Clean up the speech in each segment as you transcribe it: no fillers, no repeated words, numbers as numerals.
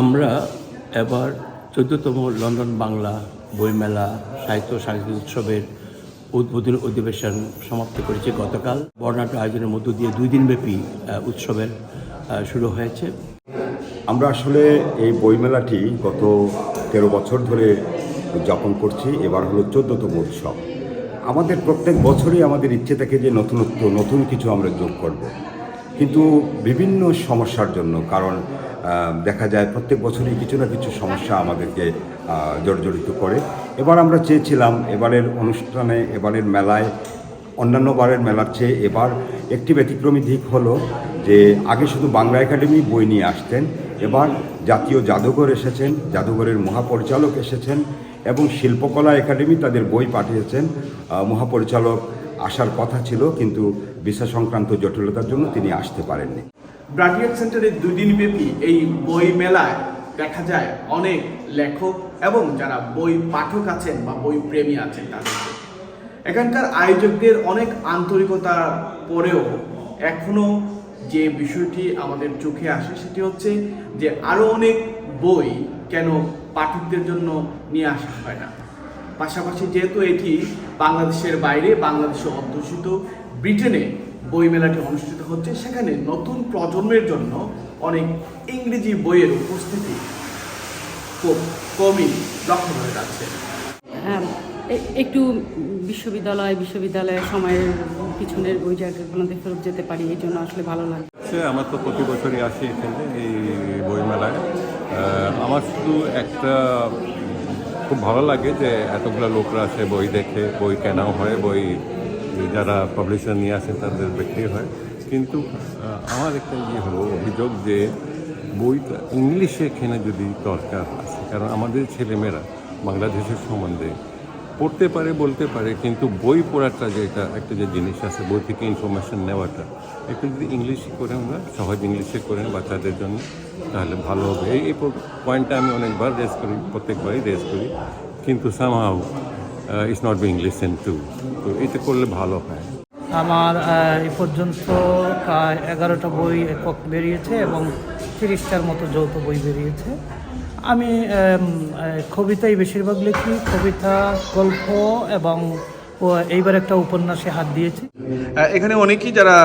আমরা এবার 14তম লন্ডন বাংলা বইমেলা সাহিত্য সাংস্কৃতিক উৎসবের উদ্বোধনী অধিবেশন সমাপ্ত করেছি গতকাল। বর্ণাঢ্য আয়োজনের মধ্য দিয়ে 2 দিনব্যাপী উৎসবের শুরু হয়েছে। আমরা আসলে এই বইমেলাটি গত 13 বছর ধরে উদযাপন করছি। এবার হলো 14তম উৎসব। আমাদের প্রত্যেক বছরই আমাদের ইচ্ছে থাকে যে নতুন কিছু আমরা যোগ করব, কিন্তু বিভিন্ন সমস্যার জন্য, কারণ দেখা যায় প্রত্যেক বছরই কিছু না কিছু সমস্যা আমাদেরকে জর্জরিত করে। এবার আমরা চেয়েছিলাম এবারের অনুষ্ঠানে, এবারের মেলায় অন্যান্য বারের মেলার চেয়ে এবার একটি ব্যতিক্রমী দিক হলো যে আগে শুধু বাংলা একাডেমি বই নিয়ে আসতেন, এবার জাতীয় জাদুঘর এসেছেন, জাদুঘরের মহাপরিচালক এসেছেন এবং শিল্পকলা একাডেমি তাদের বই পাঠিয়েছেন। মহাপরিচালক আসার কথা ছিল, কিন্তু ভিসা সংক্রান্ত জটিলতার জন্য তিনি আসতে পারেননি। ব্রাডিয়াক সেন্টারে 2 দিনব্যাপী এই বই মেলায় দেখা যায় অনেক লেখক এবং যারা বই পাঠক আছেন বা বই প্রেমী আছেন তাদেরকে। এখানকার আয়োজকদের অনেক আন্তরিকতার পরেও এখনো যে বিষয়টি আমাদের চোখে আসে সেটি হচ্ছে যে আরও অনেক বই কেন পাঠকদের জন্য নিয়ে আসা হয় না। পাশাপাশি যেহেতু এটি বাংলাদেশের বাইরে, বাংলাদেশে অধ্যুষিত ব্রিটেনে বইমেলাটি অনুষ্ঠিত হচ্ছে, সেখানে নতুন প্রজন্মের জন্য অনেক ইংরেজি বইয়ের উপস্থিতি খুব কমই লক্ষ্য করা যাচ্ছে। একটু বিশ্ববিদ্যালয়ের সময়ের পিছনের ওই জায়গাগুলোতে ফেরত যেতে পারি, এই জন্য আসলে ভালো লাগে। আমার তো প্রতি বছরই আসি এখানে এই বইমেলায়। আমার শুধু একটা খুব ভালো লাগে যে এতগুলো লোকরা আসে, বই দেখে, বই কেনাও হয়, বই যারা পাবলিশার নিয়ে আসেন তাদের বিক্রি হয়। কিন্তু আমার একটা হলো অভিযোগ যে বইটা ইংলিশে এখানে যদি দরকার আছে, কারণ আমাদের ছেলেমেয়েরা বাংলাদেশের সম্বন্ধে পড়তে পারে, বলতে পারে, কিন্তু বই পড়াটা যে একটা যে জিনিস আছে, বই থেকে ইনফরমেশন নেওয়াটা, একটু যদি ইংলিশে করেন, আমরা সহজ ইংলিশে করেন বাচ্চাদের জন্য, তাহলে ভালো হবে। এই পয়েন্টটা আমি অনেকবার রেজ করি, প্রত্যেকবারই রেজ করি, কিন্তু somehow it's not being listen to. তো এটা করলে ভালো হয়। আমার এ পর্যন্ত প্রায় 11টা বই একক বেরিয়েছে এবং 30টার মতো যৌথ বই বেরিয়েছে। আমি কবিতাই বেশিরভাগ লিখি, কবিতা, গল্প এবং এইবার একটা উপন্যাসে হাত দিয়েছি। এখানে অনেকেই যারা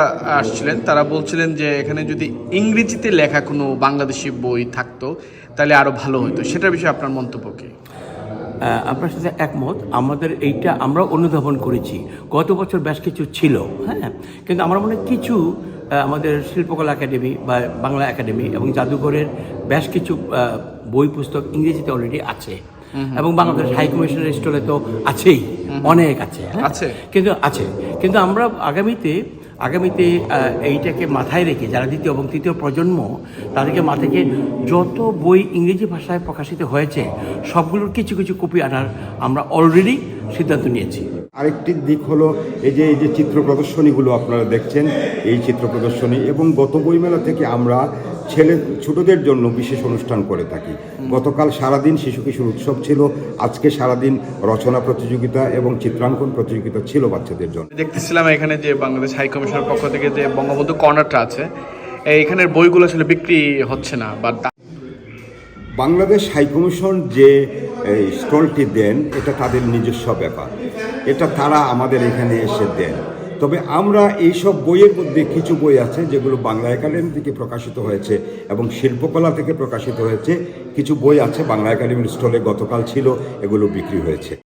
আসছিলেন তারা বলছিলেন যে এখানে যদি ইংরেজিতে লেখা কোনো বাংলাদেশি বই থাকতো তাহলে আরও ভালো হতো। সেটার বিষয়ে আপনার মন্তব্য কী? আপনার সাথে একমত। আমাদের এইটা আমরা অনুধাবন করেছি, গত বছর বেশ কিছু ছিল, হ্যাঁ, কিন্তু আমার মনে হয় কিছু আমাদের শিল্পকলা একাডেমি বা বাংলা একাডেমি এবং জাদুঘরের বেশ কিছু বই পুস্তক ইংরেজিতে অলরেডি আছে এবং বাংলাদেশ হাই কমিশনের স্টলে তো আছেই, অনেক আছে, কিন্তু আমরা আগামীতে এইটাকে মাথায় রেখে যারা দ্বিতীয় এবং তৃতীয় প্রজন্ম, তাদেরকে মাথায় যত বই ইংরেজি ভাষায় প্রকাশিত হয়েছে সবগুলোর কিছু কিছু কপি আনার আমরা অলরেডি সিদ্ধান্ত নিয়েছি। আরেকটি দিক হলো এই যে চিত্র প্রদর্শনীগুলো আপনারা দেখছেন, এই চিত্র প্রদর্শনী, এবং গত বইমেলা থেকে আমরা ছোটদের জন্য বিশেষ অনুষ্ঠান করে থাকি। গতকাল সারাদিন শিশু কিশোর উৎসব ছিল, আজকে সারাদিন রচনা প্রতিযোগিতা এবং চিত্রাঙ্কন প্রতিযোগিতা ছিল বাচ্চাদের জন্য। দেখতেছিলাম এখানে যে বাংলাদেশ হাই কমিশনের পক্ষ থেকে যে বঙ্গবন্ধু কর্নারটা আছে, এখানের বইগুলো আসলে বিক্রি হচ্ছে না। বা বাংলাদেশ হাই কমিশন যে স্টলটি দেন এটা তাদের নিজস্ব ব্যাপার, এটা তারা আমাদের এখানে এসে দেন। তবে আমরা এইসব বইয়ের মধ্যে কিছু বই আছে যেগুলো বাংলা একাডেমি থেকে প্রকাশিত হয়েছে এবং শিল্পকলা থেকে প্রকাশিত হয়েছে। কিছু বই আছে বাংলা একাডেমির স্টলে গতকাল ছিল, এগুলো বিক্রি হয়েছে।